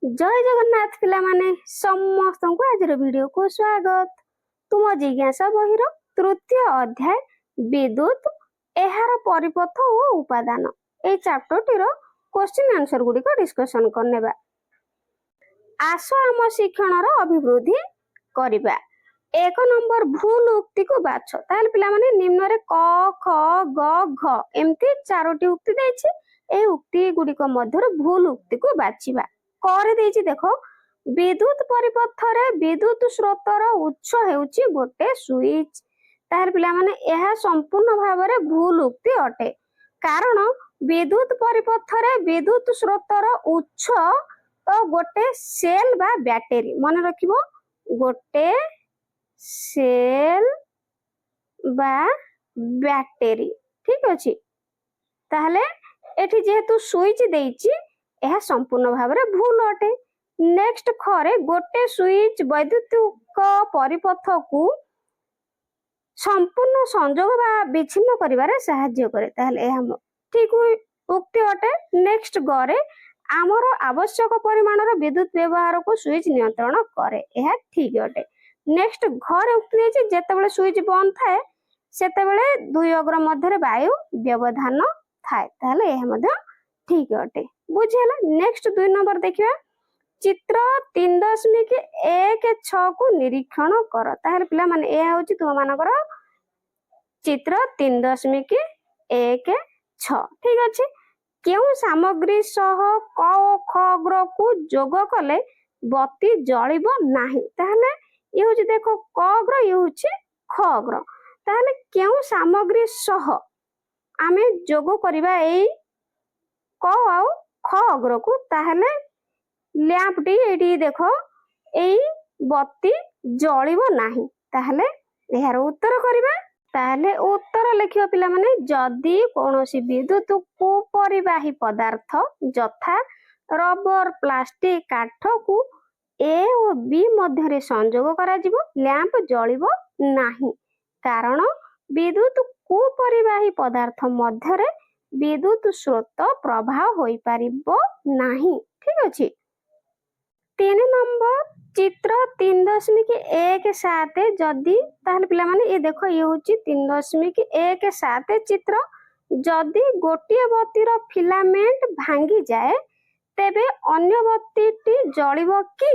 जय जगन्नाथ पिला माने समस्त को आज वीडियो को स्वागत। तुम जिज्ञासा बहिर तृतीय अध्याय विद्युत एहार परिपथ और उपादान ए चैप्टर टीर क्वेश्चन आंसर गुडी को डिस्कशन करनेबा। आस आम शिक्षणर अभिवृद्धि करिबा। एक नंबर भूल उक्ति को बाछ। ताल पिला माने निम्न रे क ख ग घ एम्ति चारोटी उक्ति दैछि। ए उक्ति गुडी को मध्य भूल उक्ति को बाछिबा। करे देछि देखो विद्युत परिपथरे विद्युत स्रोतर उच्च हेउछि गोटे स्विच। तार पिला माने एहा संपूर्ण भावरे भूल उक्ति अटे। कारण विद्युत परिपथरे विद्युत स्रोतर उच्च तो गोटे सेल बा बैटरी मन रखिबो गोटे सेल बा बैटरी ठीक अछि। ताहले एठी जेहेतु स्विच देइछि यह संपूर्ण भाव भूल अटे। नेक्स्ट खरे गोटे स्विच वैद्युतिक परिपथ को संपूर्ण संजोग बा विच्छिन्न करिवारे सहाय्य करे। ताहले यह ठीक उक्ति अटे। नेक्स्ट गरे आमर आवश्यक परिमाणर विद्युत व्यवहार को स्विच नियंत्रण करे यह ठीक अटे। नेक्स्ट घरे उक्ति देछि जेतेबेले स्विच बंद थाए सेतेबेले दुई अग्र मध्य वायु व्यवधान थाए। ताहले यह मध्य ठीक अटे बुझेला। नेक्स्ट 2 नंबर देखिबा चित्र 3.16 को निरीक्षण कर। ताहले पिला माने ए होची तुम मानकर चित्र 3.16 ठीक अछि। केउ सामग्री सह क ओ ख अग्र को जोग कले बत्ती जळिबो नाही। ताहले ए होची देखो क अग्र ए होची ख अग्र। ताहले केउ सामग्री सह आमे जोग करिबा एई क आउ ख अग्र को। ताहले लैंप टी एटी देखो एई बत्ती जळिबो नाही। ताहले एहार उत्तर करिबा। ताहले उत्तर लिखियो पिला माने जदी कोनोसी विद्युत को परिवाही पदार्थ जथा रबर प्लास्टिक काठ को ए और बी मध्य रे संयोग करा जिवो लैंप जळिबो नाही। कारण विद्युत को परिवाही पदार्थ मध्य रे विद्युत स्रोत प्रभाव होई पारिबो नाही ठीक अछि। 3 नंबर चित्र 3.17 जदी ताहले पिला माने ए देखो ये होची 3.17 चित्र जदी गोटिए बत्तीर फिलामेंट भांगी जाए तेबे अन्य बत्तीटी जळिबो कि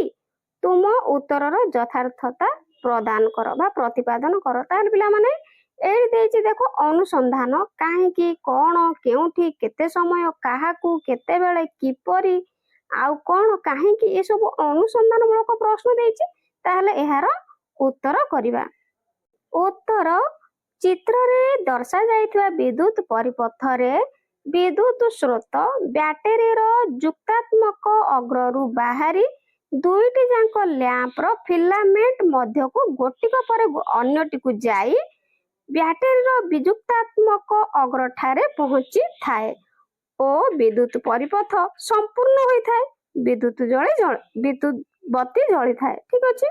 तुम उत्तरर यथार्थता प्रदान कर बा प्रतिपादन कर। ताहले पिला माने एई देछि देखो अनुसंधान काहे कि कोन केउठी केते समय काहाकू केते बेले किपरि आउ कोन काहे कि ए सब अनुसंधान मूलक प्रश्न देछि। ताहले एहार उत्तर करिबा। उत्तर चित्र रे दर्शा जाइथिबा विद्युत परिपथरे विद्युत स्रोत बैटरी रो युक्तात्मक अग्ररु बाहरी दुईटी जांक लैंप रो फिलामेंट मध्य को गोटिक पर अन्यटी को जाई बैटरी रो विजुक्तात्मक अग्र ठारे पहुंची थाए ओ विद्युत परिपथ संपूर्ण होई थाए। विद्युत बत्ती जळी थाए ठीक अछि।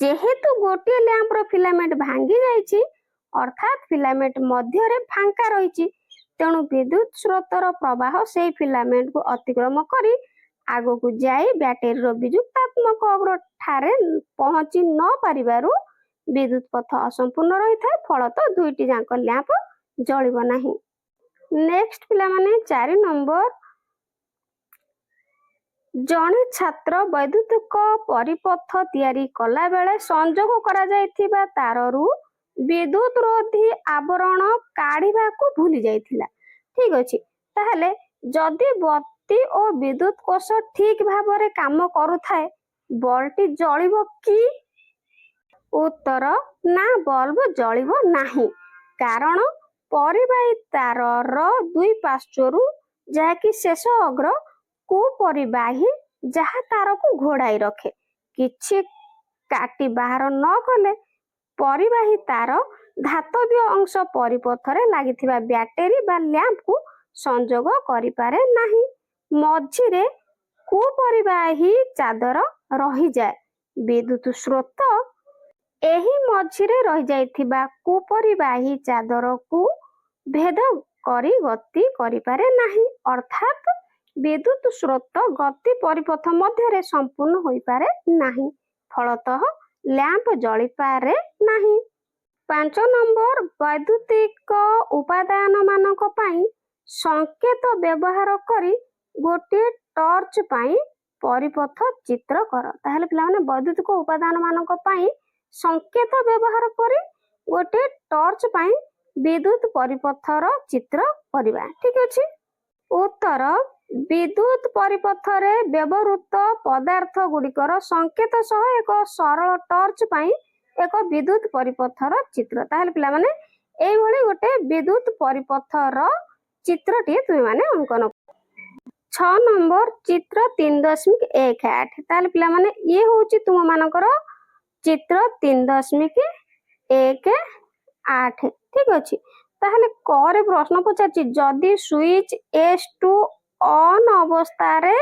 जेहेतु गोटे लैंप रो फिलामेंट भांगी जाईछि अर्थात फिलामेंट मध्य रे फांका रहिछि तेणु विद्युत स्रोतर प्रवाह से फिलामेंट को अतिक्रम करी आगो को जाई बैटरी रो विजुक्तात्मक अग्र ठारे पहुंची न पारिबारु विद्युत पथ असंपूर्ण रही थाए फलत दुईटी जांक लैंप जळिबो नाही। नेक्स्ट पिला माने 4 नंबर जणे छात्र वैद्युतिक परिपथ तयारी कला बेले संयोग करा जायथिबा ताररु विद्युत रोधी आवरण काढिबा को भूली जायथिला ठीक अछि। ताहले जदी बत्ती और विद्युत कोष ठीक भाबरे काम करूथाए बल्बटी जळिबो कि उत्तर ना बल्ब जळिबो नाही। कारण परिवाही तारर दुई पार्श्वरु जाकी शेष अग्र को परिवाही जहा तार को घोड़ाई रखे किछि काटी बाहर न कले परिवाही तार धातव्य अंश परिपथरे लागिथिबा बैटरी बा लैंप को संयोग करि पारे नाही। मझिरे को परिवाही चादर रही जाए विद्युत स्रोत एही मझिरे रही जाइथिबा कुपरिवाही चादर को भेद करी गति करि पारे नाही। अर्थात ବିଦ୍ୟୁତ ସ୍ରୋତ ଗତି ପରିପଥ ମଧ୍ୟରେ ସମ୍ପୂର୍ଣ୍ଣ ହୋଇପାରେ ନାହିଁ, ଫଳତଃ ଲ୍ୟାମ୍ପ ଜଳିପାରେ ନାହିଁ। 5 ନମ୍ବର ବୈଦ୍ୟୁତିକ ଉପାଦାନ ମାନଙ୍କ ପାଇଁ ସଂକେତ ବ୍ୟବହାର କରି ଗୋଟିଏ ଟର୍ଚ୍ଚ ପାଇଁ ପରିପଥ ଚିତ୍ର କର। ତାହେଲେ ପିଲାମାନେ ବୈଦ୍ୟୁତିକ ଉପାଦାନ ମାନଙ୍କ ପାଇଁ ସଂକେତ ବ୍ୟବହାର କରି ଗୋଟିଏ ଟର୍ଚ୍ଚ ପାଇଁ ବିଦ୍ୟୁତ ପରିପଥର ଚିତ୍ର କରିବା। ଠିକ ଅଛି। ଉତ୍ତର, ବିଦ୍ୟୁତ ପରିପଥରେ ବ୍ୟବହୃତ ପଦାର୍ଥ ଗୁଡ଼ିକର ସଂକେତ ସହ ଏକ ସରଳ ଟର୍ଚ୍ଚ ପାଇଁ ଏକ ବିଦ୍ୟୁତ ପରିପଥର ଚିତ୍ର। ତାହେଲେ ପିଲାମାନେ ଏଇଭଳି ଗୋଟେ ବିଦ୍ୟୁତ ପରିପଥର ଚିତ୍ରଟିଏ ତୁମେମାନେ ଅଙ୍କନ। 6 ନମ୍ବର ଚିତ୍ର 3.18। ତାହେଲେ ପିଲାମାନେ ଇଏ ହଉଛି ତୁମ ମାନଙ୍କର ଚିତ୍ର 3.18। ଠିକ ଅଛି। ତାହେଲେ କରେ ପ୍ରଶ୍ନ ପଚାରିଛି, ଯଦି ସୁଇଚ S2 ଅନ୍ ଅବସ୍ଥାରେ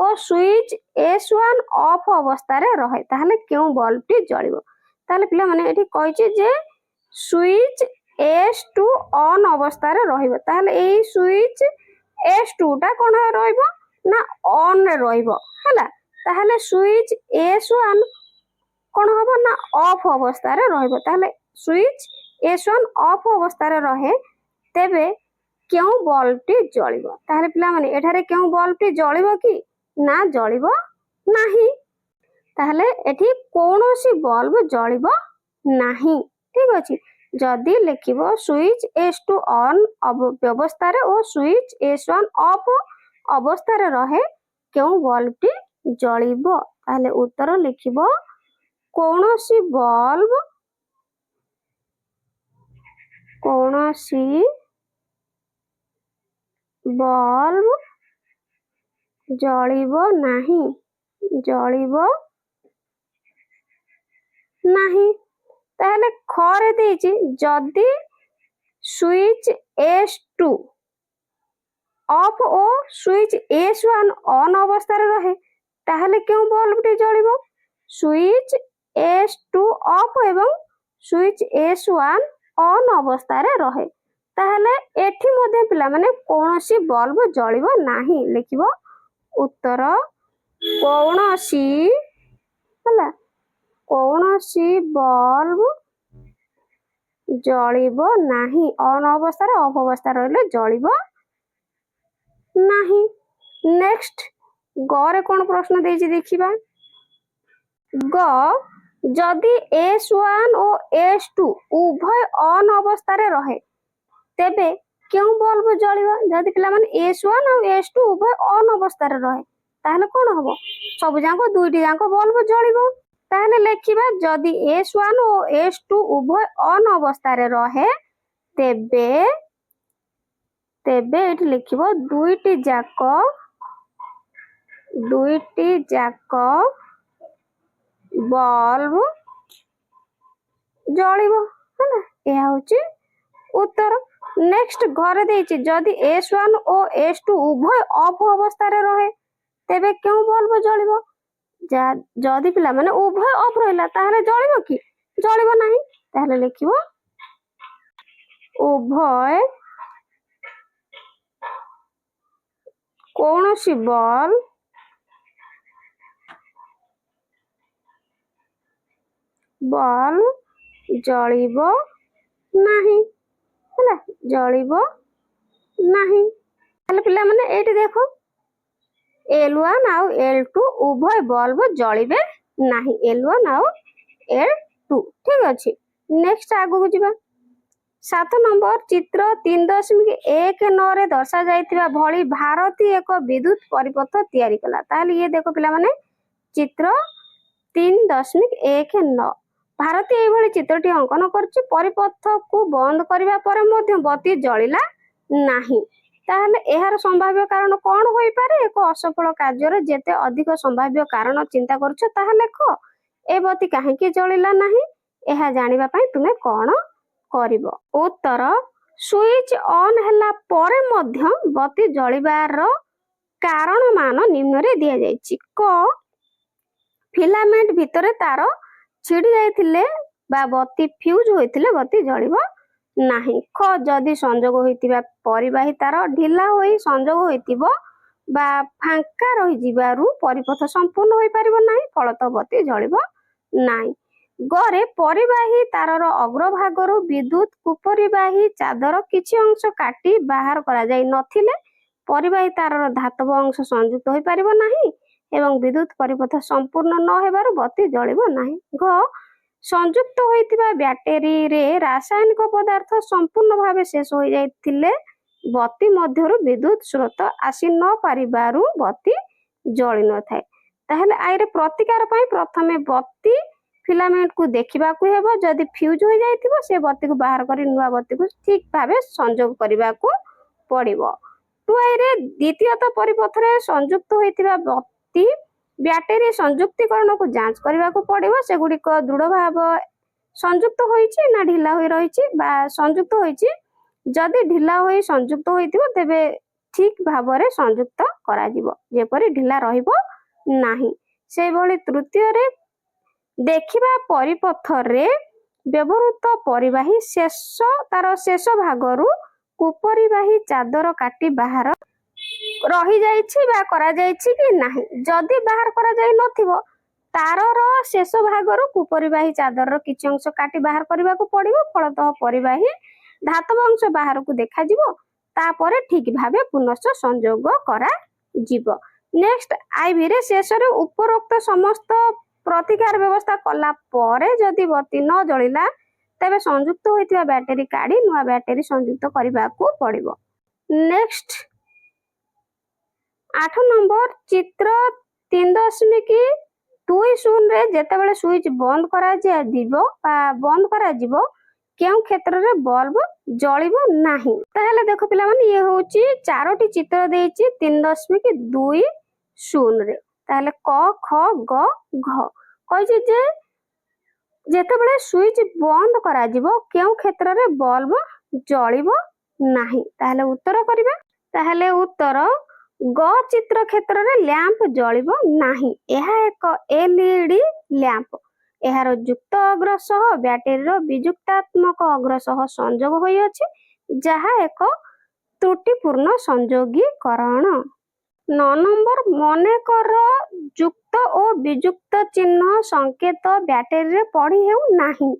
ଓ ସୁଇଚ S1 ଅଫ୍ ଅବସ୍ଥାରେ ରହେ ତାହେଲେ କେଉଁ ବଲ୍ବଟି ଜଳିବ? ତାହେଲେ ପିଲାମାନେ ଏଠି କହିଛି ଯେ ସୁଇଚ S2 ଅନ୍ ଅବସ୍ଥାରେ ରହିବ। ତାହେଲେ ଏଇ ସୁଇଚ S2 ଟା କଣ ରହିବ ନା ଅନ୍ ରେ ରହିବ ହେଲା। ତାହେଲେ ସୁଇଚ S1 କଣ ହବ ନା ଅଫ୍ ଅବସ୍ଥାରେ ରହିବ। ତାହେଲେ ସୁଇଚ S1 ଅଫ୍ ଅବସ୍ଥାରେ ରହେ, ତେବେ କେଉଁ ବଲ୍ବଟି ଜଳିବ? ତାହେଲେ ପିଲାମାନେ ଏଠାରେ କେଉଁ ବଲ୍ବଟି ଜଳିବ କି? ନା ଜଳିବ ନାହିଁ। ତାହେଲେ ଏଠି କୌଣସି ବଲ୍ବ ଜଳିବ ନାହିଁ। ଠିକ ଅଛି। ଯଦି ଲେଖିବ ସୁଇଚ S2 ଅନ୍ ବ୍ୟବସ୍ଥାରେ ଓ ସୁଇଚ S1 ଅଫ୍ ଅବସ୍ଥାରେ ରହେ, କେଉଁ ବଲ୍ବଟି ଜଳିବ? ତାହେଲେ ଉତ୍ତର ଲେଖିବ କୌଣସି ବଲ୍ବ ଜଳିବ ନାହିଁ, ଜଳିବ ନାହିଁ। ତାହେଲେ ଖରେ ଦେଇଛି, ଯଦି switch S2 of O switch S1 on ଅବସ୍ଥାରେ ରହେ ତାହେଲେ କେଉଁ ବଲ୍ବଟି ଜଳିବ? ସୁଇଚ S2 ଅଫ୍ ଏବଂ ସୁଇଚ S1 ଅନ୍ ଅବସ୍ଥାରେ ରହେ। ତାହେଲେ ଏଠି ମଧ୍ୟ ପିଲାମାନେ କୌଣସି ବଲ୍ବ ଜଳିବ ନାହିଁ। ଲେଖିବ ଉତ୍ତର କୌଣସି ହେଲା, କୌଣସି ବଲ୍ବ ଜଳିବ ନାହିଁ। ଅନ୍ ଅବସ୍ଥାରେ ଅଫ୍ ଅବସ୍ଥାରେ ରହିଲେ ଜଳିବ ନାହିଁ। ନେକ୍ସଟ ଗରେ କଣ ପ୍ରଶ୍ନ ଦେଇଛି ଦେଖିବା। ଗ, ଯଦି S1 ଓ S2 ଉଭୟ ଅନ୍ ଅବସ୍ଥାରେ ରହେ ତେବେ କେଉଁ ବଲ୍ବ ଜଳିବ? ଯଦି ପିଲାମାନେ S1 ଆଉ S2 ଉଭୟ ଅନ୍ ଅବସ୍ଥାରେ ରହେ ତାହେଲେ କଣ ହବ? ସବୁ ଯାକ ଦୁଇଟି ଯାକ ବଲ୍ବ ଜଳିବ। ତାହେଲେ ଲେଖିବା, ଯଦି S1 ଓ S2 ଉଭୟ ଅନ୍ ଅବସ୍ଥାରେ ରହେ ତେବେ ଏଠି ଲେଖିବ ଦୁଇଟି ଯାକ ବଲ୍ବ ଜଳିବ ହେଲା। ଏହା ହଉଛି ଉତ୍ତର। ନେକ୍ସଟ ଘରେ ଦେଇଛି, ଯଦି S1 ଓ S2 ଉଭୟ ଅଫ୍ ଅବସ୍ଥାରେ ରହେ ତେବେ କେଉଁ ବଲ୍ବ ଜଳିବ? ଯଦି ପିଲାମାନେ ଉଭୟ ଅଫ୍ ରହିଲା ତାହେଲେ ଜଳିବ କି? ଜଳିବ ନାହିଁ। ତାହେଲେ ଲେଖିବ ଉଭୟ, କୌଣସି ବଲ୍ବ ଜଳିବ ନାହିଁ ହେଲା, ଜଳିବ ନାହିଁ। ତାହେଲେ ପିଲାମାନେ ଏଇଠି ଦେଖ L1 ଆଉ L2 ଉଭୟ ବଲ୍ବ ଜଳିବେ ନାହିଁ। L1 ଆଉ L2 ଠିକ ଅଛି। ନେକ୍ସଟ ଆଗକୁ ଯିବା। 7 ନମ୍ବର ଚିତ୍ର 3.19ରେ ଦର୍ଶାଯାଇଥିବା ଭଳି ଭାରତୀ ଏକ ବିଦ୍ୟୁତ ପରିପଥ ତିଆରି କଲା। ତାହେଲେ ଇଏ ଦେଖ ପିଲାମାନେ ଚିତ୍ର 3.19। ଭାରତୀ ଏଇଭଳି ଚିତ୍ରଟି ଅଙ୍କନ କରିଛି। ପରିପଥକୁ ବନ୍ଦ କରିବା ପରେ ମଧ୍ୟ ବତୀ ଜଳିଲା ନାହିଁ। ତାହେଲେ ଏହାର ସମ୍ଭାବ୍ୟ କାରଣ କଣ ହୋଇପାରେ? ଏକ ଅସଫଳ କାର୍ଯ୍ୟର ଯେତେ ଅଧିକ ସମ୍ଭାବ୍ୟ କାରଣ ଚିନ୍ତା କରୁଛ ତାହା ଲେଖ। ଏ ବତୀ କାହିଁକି ଜଳିଲା ନାହିଁ ଏହା ଜାଣିବା ପାଇଁ ତୁମେ କଣ କରିବ? ଉତ୍ତର, ସୁଇଚ ଅନ୍ ହେଲା ପରେ ମଧ୍ୟ ବତୀ ଜଳିବାର କାରଣ ମାନ ନିମ୍ନରେ ଦିଆଯାଇଛି। କ, ଫିଲାମେଣ୍ଟ ଭିତରେ ତାର ଛିଡି ଯାଇଥିଲେ ବା ବତୀ ଫ୍ୟୁଜ ହୋଇଥିଲେ ବତୀ ଜଳିବ ନାହିଁ। ଖ, ଯଦି ସଂଯୋଗ ହୋଇଥିବା ପରିବାହୀ ତାର ଢିଲା ହୋଇ ସଂଯୋଗ ହୋଇଥିବ ବା ଫାଙ୍କା ରହିଯିବାରୁ ପରିପଥ ସମ୍ପୂର୍ଣ୍ଣ ହୋଇପାରିବ ନାହିଁ, ଫଳତଃ ବତୀ ଜଳିବ ନାହିଁ। ଗରେ ପରିବାହୀ ତାରର ଅଗ୍ରଭାଗରୁ ବିଦ୍ୟୁତ କୁପରିବାହୀ ଚାଦର କିଛି ଅଂଶ କାଟି ବାହାର କରାଯାଇ ନଥିଲେ ପରିବାହୀ ତାରର ଧାତବ ଅଂଶ ସଂଯୁକ୍ତ ହୋଇପାରିବ ନାହିଁ ଏବଂ ବିଦ୍ୟୁତ ପରିପଥ ସମ୍ପୂର୍ଣ୍ଣ ନ ହେବାରୁ ବତୀ ଜଳିବ ନାହିଁ। ଘ ସଂଯୁକ୍ତ ହୋଇଥିବା ବ୍ୟାଟେରୀରେ ରାସାୟନିକ ପଦାର୍ଥ ସମ୍ପୂର୍ଣ୍ଣ ଭାବେ ଶେଷ ହୋଇଯାଇଥିଲେ ବତୀ ମଧ୍ୟରୁ ବିଦ୍ୟୁତ ସ୍ରୋତ ଆସି ନ ପାରିବାରୁ ବତୀ ଜଳି ନଥାଏ। ତାହେଲେ ଆଇରେ ପ୍ରତିକାର ପାଇଁ ପ୍ରଥମେ ବତୀ ଫିଲାମେଣ୍ଟକୁ ଦେଖିବାକୁ ହେବ, ଯଦି ଫ୍ୟୁଜ ହୋଇଯାଇଥିବ ସେ ବତୀକୁ ବାହାର କରି ନୂଆ ବତୀକୁ ଠିକ ଭାବେ ସଂଯୋଗ କରିବାକୁ ପଡ଼ିବ। ଟୁଆଇରେ ଦ୍ୱିତୀୟତଃ ପରିପଥରେ ସଂଯୁକ୍ତ ହୋଇଥିବା ବତୀ ବ୍ୟାଟେରୀ ସଂଯୁକ୍ତିକରଣକୁ ଯାଞ୍ଚ କରିବାକୁ ପଡ଼ିବ, ସେଗୁଡ଼ିକ ଦୃଢ଼ ଭାବ ସଂଯୁକ୍ତ ହୋଇଛି ନା ଢିଲା ହୋଇ ରହିଛି ବା ସଂଯୁକ୍ତ ହୋଇଛି। ଯଦି ଢିଲା ହୋଇ ସଂଯୁକ୍ତ ହୋଇଥିବ ତେବେ ଠିକ ଭାବରେ ସଂଯୁକ୍ତ କରାଯିବ, ଯେପରି ଢିଲା ରହିବ ନାହିଁ। ସେହିଭଳି ତୃତୀୟରେ ଦେଖିବା ପରିପଥରେ ବ୍ୟବହୃତ ପରିବାହୀ ତାର ଶେଷ ଭାଗରୁ କୁପରିବାହୀ ଚାଦର କାଟି ବାହାର ରହିଯାଇଛି ବା କରାଯାଇଛି କି ନାହିଁ। ଯଦି ବାହାର କରାଯାଇ ନଥିବ ତାରର ଶେଷ ଭାଗରୁ କୁପରିବାହୀ ଚାଦରର କିଛି ଅଂଶ କାଟି ବାହାର କରିବାକୁ ପଡ଼ିବ, ଫଳତଃ ପରିବାହୀ ଧାତବ ଅଂଶ ବାହାରକୁ ଦେଖାଯିବ, ତାପରେ ଠିକ ଭାବେ ପୁନଶ୍ଚ ସଂଯୋଗ କରାଯିବ। ନେକ୍ସଟ ଆଇଭିରେ ଶେଷରେ ଉପରୋକ୍ତ ସମସ୍ତ ପ୍ରତିକାର ବ୍ୟବସ୍ଥା କଲା ପରେ ଯଦି ବତୀ ନ ଜଳିଲା ତେବେ ସଂଯୁକ୍ତ ହୋଇଥିବା ବ୍ୟାଟେରୀ କାଢ଼ି ନୂଆ ବ୍ୟାଟେରୀ ସଂଯୁକ୍ତ କରିବାକୁ ପଡ଼ିବ। ନେକ୍ସଟ 8 ନମ୍ବର ଚିତ୍ର 3.20ରେ ଯେତେବେଳେ ସୁଇଚ ବନ୍ଦ କରାଯିବ କେଉଁ କ୍ଷେତ୍ରରେ ବଲ୍ବ ଜଳିବ ନାହିଁ। ତାହେଲେ ଦେଖ ପିଲାମାନେ, ଇଏ ହେଉଛି 4ଟି ଚିତ୍ର ଦେଇଛି 3.20ରେ। ତାହେଲେ କ ଖ ଗ ଘ କହିଛି ଯେ ଯେତେବେଳେ ସୁଇଚ ବନ୍ଦ କରାଯିବ କେଉଁ କ୍ଷେତ୍ରରେ ବଲ୍ବ ଜଳିବ ନାହିଁ। ତାହେଲେ ଉତ୍ତର କରିବା। ତାହେଲେ ଉତ୍ତର ଗ ଚିତ୍ର କ୍ଷେତ୍ରରେ ଲ୍ୟାମ୍ପ ଜଳିବ ନାହିଁ। ଏହା ଏକ ଏଲଇଡି ଲ୍ୟାମ୍ପ। ଏହାର ଯୁକ୍ତ ଅଗ୍ର ସହ ବ୍ୟାଟେରୀର ବିଯୁକ୍ତାତ୍ମକ ଅଗ୍ର ସହ ସଂଯୋଗ ହୋଇଅଛି, ଯାହା ଏକ ତ୍ରୁଟିପୂର୍ଣ୍ଣ ସଂଯୋଗୀକରଣ। 9 ନମ୍ବର ମନେକର ଯୁକ୍ତ ଓ ବିଯୁକ୍ତ ଚିହ୍ନ ସଂକେତ ବ୍ୟାଟେରୀରେ ପଢ଼ି ହେଉ ନାହିଁ।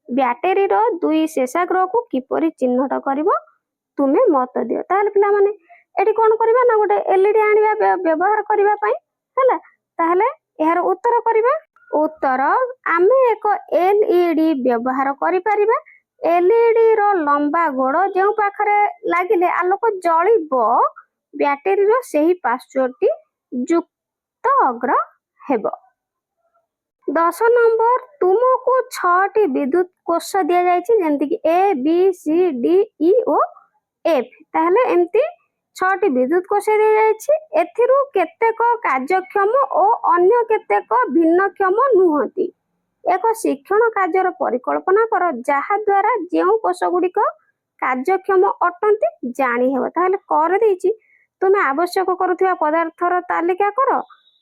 ବ୍ୟାଟେରୀର ଦୁଇ ଶେଷାଗ୍ରହକୁ କିପରି ଚିହ୍ନଟ କରିବ ତୁମେ ମତ ଦିଅ। ତାହେଲେ ପିଲାମାନେ ଏଠି କ'ଣ କରିବା ନା ଗୋଟେ ଏଲଇଡି ଆଣିବା ବ୍ୟବହାର କରିବା ପାଇଁ ହେଲା। ତାହେଲେ ଏହାର ଉତ୍ତର କରିବା। ଉତ୍ତର ଆମେ ଏକ ଏଲଇଡି ବ୍ୟବହାର କରିପାରିବା। ଏଲଇଡିର ଲମ୍ବା ଗୋଡ଼ ଯେଉଁ ପାଖରେ ଲାଗିଲେ ଆଲୋକ ଜଳିବ ବ୍ୟାଟେରୀର ସେହି ପାର୍ଶ୍ୱଟି ଯୁକ୍ତ ଅଗ୍ର ହେବ। 10 ନମ୍ବର ତୁମକୁ 6ଟି ବିଦ୍ୟୁତ କୋଷ ଦିଆଯାଇଛି, ଯେମିତିକି ଏ ବି ସି ଡି ଇ ଓ ଏଫ୍। ତାହେଲେ ଏମିତି 6ଟି ବିଦ୍ୟୁତ କୋଷ ଦିଆଯାଇଛି। ଏଥିରୁ କେତେକ କାର୍ଯ୍ୟକ୍ଷମ ଓ ଅନ୍ୟ କେତେକ ଭିନ୍ନକ୍ଷମ ନୁହନ୍ତି। ଏକ ଶିକ୍ଷଣ କାର୍ଯ୍ୟର ପରିକଳ୍ପନା କର ଯାହା ଦ୍ୱାରା ଯେଉଁ କୋଷଗୁଡ଼ିକ କାର୍ଯ୍ୟକ୍ଷମ ଅଟନ୍ତି ଜାଣିହେବ। ତାହେଲେ କରେ ଦେଇଛି ତୁମେ ଆବଶ୍ୟକ କରୁଥିବା ପଦାର୍ଥର ତାଲିକା କର।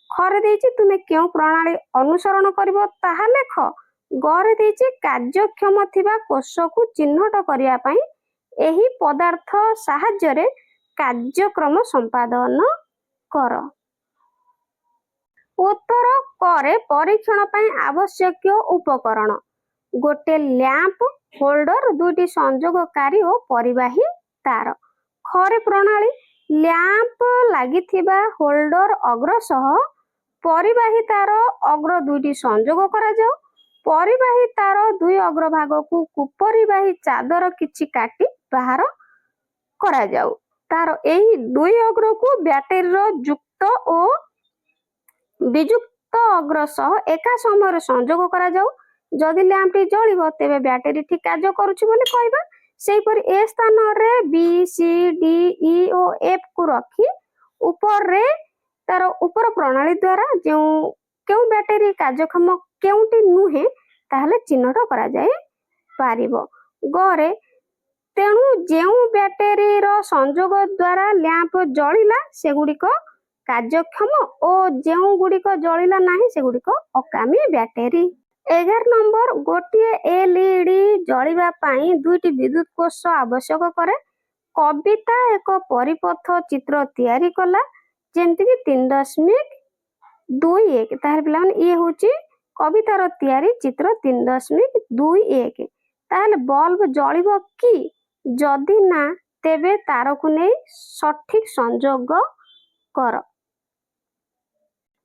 ଖରେ ଦେଇଛି ତୁମେ କେଉଁ ପ୍ରଣାଳୀ ଅନୁସରଣ କରିବ ତାହା ଲେଖ। ଗରେ ଦେଇଛି କାର୍ଯ୍ୟକ୍ଷମ ଥିବା କୋଷକୁ ଚିହ୍ନଟ କରିବା ପାଇଁ ଏହି ପଦାର୍ଥ ସାହାଯ୍ୟରେ କାର୍ଯ୍ୟକ୍ରମ ସମ୍ପାଦନ କର। ଉତ୍ତର କରେ ପରୀକ୍ଷଣ ପାଇଁ ଆବଶ୍ୟକୀୟ ଉପକରଣ: ଗୋଟେ ଲ୍ୟାମ୍ପ ହୋଲ୍ଡର, 2ଟି ସଂଯୋଗକାରୀ ଓ ପରିବାହୀ ତାର। ଖରେ ପ୍ରଣାଳୀ: ଲ୍ୟାମ୍ପ ଲାଗିଥିବା ହୋଲ୍ଡର ଅଗ୍ର ସହ ପରିବାହୀ ତାର ଅଗ୍ର 2ଟି ସଂଯୋଗ କରାଯାଉ। ପରିବାହୀ ତାର 2 ଅଗ୍ରଭାଗକୁ କୁପରିବାହୀ ଚାଦର କିଛି କାଟି ବାହାର କରାଯାଉ। ତାର ଏହି 2 ଅଗ୍ରକୁ ବ୍ୟାଟେରୀର ଯୁକ୍ତ ଓ ବିଯୁକ୍ତ ଅଗ୍ର ସହ ଏକା ସମୟରେ ସଂଯୋଗ କରାଯାଉ। ଯଦି ଲ୍ୟାମ୍ପଟି ଜଳିବ ତେବେ ବ୍ୟାଟେରୀ ଠିକ କାର୍ଯ୍ୟ କରୁଛି ବୋଲି କହିବା। ସେହିପରି ଏ ସ୍ଥାନରେ ବି ସି ଡି ଇ ଓ ଏଫ୍ କୁ ରଖି ଉପରେ ତାର ଉପର ପ୍ରଣାଳୀ ଦ୍ୱାରା କେଉଁ ବ୍ୟାଟେରୀ କାର୍ଯ୍ୟକ୍ଷମ କେଉଁଟି ନୁହେଁ ତାହେଲେ ଚିହ୍ନଟ କରାଯାଇ ପାରିବ। ଗରେ ତେଣୁ ଯେଉଁ ବ୍ୟାଟେରୀର ସଂଯୋଗ ଦ୍ୱାରା ଲ୍ୟାମ୍ପ ଜଳିଲା ସେଗୁଡ଼ିକ କାର୍ଯ୍ୟକ୍ଷମ ଓ ଯେଉଁଗୁଡ଼ିକ ଜଳିଲା ନାହିଁ ସେଗୁଡ଼ିକ ଅକାମୀ ବ୍ୟାଟେରୀ। 11 ନମ୍ବର ଗୋଟିଏ ଏଲଇଡି ଜଳିବା ପାଇଁ 2ଟି ବିଦ୍ୟୁତ କୋଷ ଆବଶ୍ୟକ କରେ। କବିତା ଏକ ପରିପଥ ଚିତ୍ର ତିଆରି କଲା। ଯେମିତି କି 3.21 ତାହେଲେ ପିଲାମାନେ ଇଏ ହଉଛି କବିତାର ତିଆରି ଚିତ୍ର 3.21। ତାହେଲେ ବଲ୍ବ ଜଳିବ କି? ଯଦି ନା ତେବେ ତାରକୁ ନେଇ ସଠିକ ସଂଯୋଗ କର।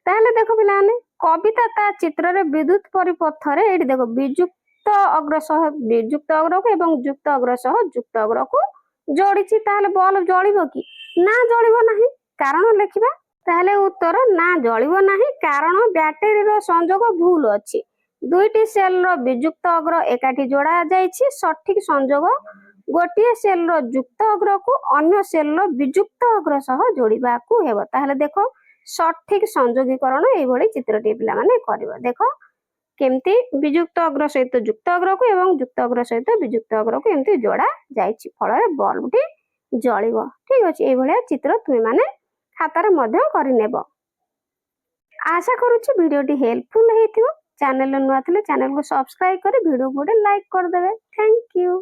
ତାହେଲେ ଦେଖ ପିଲାମାନେ କବିତା ତା ଚିତ୍ରରେ ବିଦ୍ୟୁତ ପରିପଥରେ ଏଇଠି ଦେଖ ବିଯୁକ୍ତ ଅଗ୍ର ସହ ବିଯୁକ୍ତ ଅଗ୍ରକୁ ଏବଂ ଯୁକ୍ତ ଅଗ୍ର ସହ ଯୁକ୍ତ ଅଗ୍ରକୁ ଯୋଡ଼ିଛି। ତାହେଲେ ବଲ୍ବ ଜଳିବ କି? ନା ଜଳିବ ନାହିଁ। କାରଣ ଲେଖିବା। ତାହେଲେ ଉତ୍ତର ନା ଜଳିବ ନାହିଁ, କାରଣ ବ୍ୟାଟେରୀର ସଂଯୋଗ ଭୁଲ ଅଛି। ଦୁଇଟି ସେଲର ବିଯୁକ୍ତ ଅଗ୍ର ଏକାଠି ଯୋଡ଼ା ଯାଇଛି। ସଠିକ ସଂଯୋଗ ଗୋଟିଏ ସେଲର ଯୁକ୍ତ ଅଗ୍ରକୁ ଅନ୍ୟ ସେଲର ବିଯୁକ୍ତ ଅଗ୍ର ସହ ଯୋଡ଼ିବାକୁ ହେବ। ତାହେଲେ ଦେଖ ସଠିକ ସଂଯୋଗୀକରଣ ଏଇଭଳି ଚିତ୍ରଟି ପିଲାମାନେ କରିବ। ଦେଖ କେମିତି ବିଯୁକ୍ତ ଅଗ୍ର ସହିତ ଯୁକ୍ତ ଅଗ୍ରକୁ ଏବଂ ଯୁକ୍ତ ଅଗ୍ର ସହିତ ବିଯୁକ୍ତ ଅଗ୍ରକୁ ଏମିତି ଯୋଡ଼ା ଯାଇଛି, ଫଳରେ ବଲ୍ବଟି ଜଳିବ। ଠିକ ଅଛି, ଏଇଭଳିଆ ଚିତ୍ର ତୁମେମାନେ ଖାତାରେ ମଧ୍ୟ କରିନେବ। ଆଶା କରୁଛି ଭିଡ଼ିଓଟି ହେଲ୍ପଫୁଲ ହେଇଥିବ। ଚ୍ୟାନେଲ ନୂଆ ଥିଲେ ଚ୍ୟାନେଲକୁ ସବସ୍କ୍ରାଇବ କରି ଭିଡ଼ିଓକୁ ଗୋଟେ ଲାଇକ୍ କରିଦେବେ। Thank you.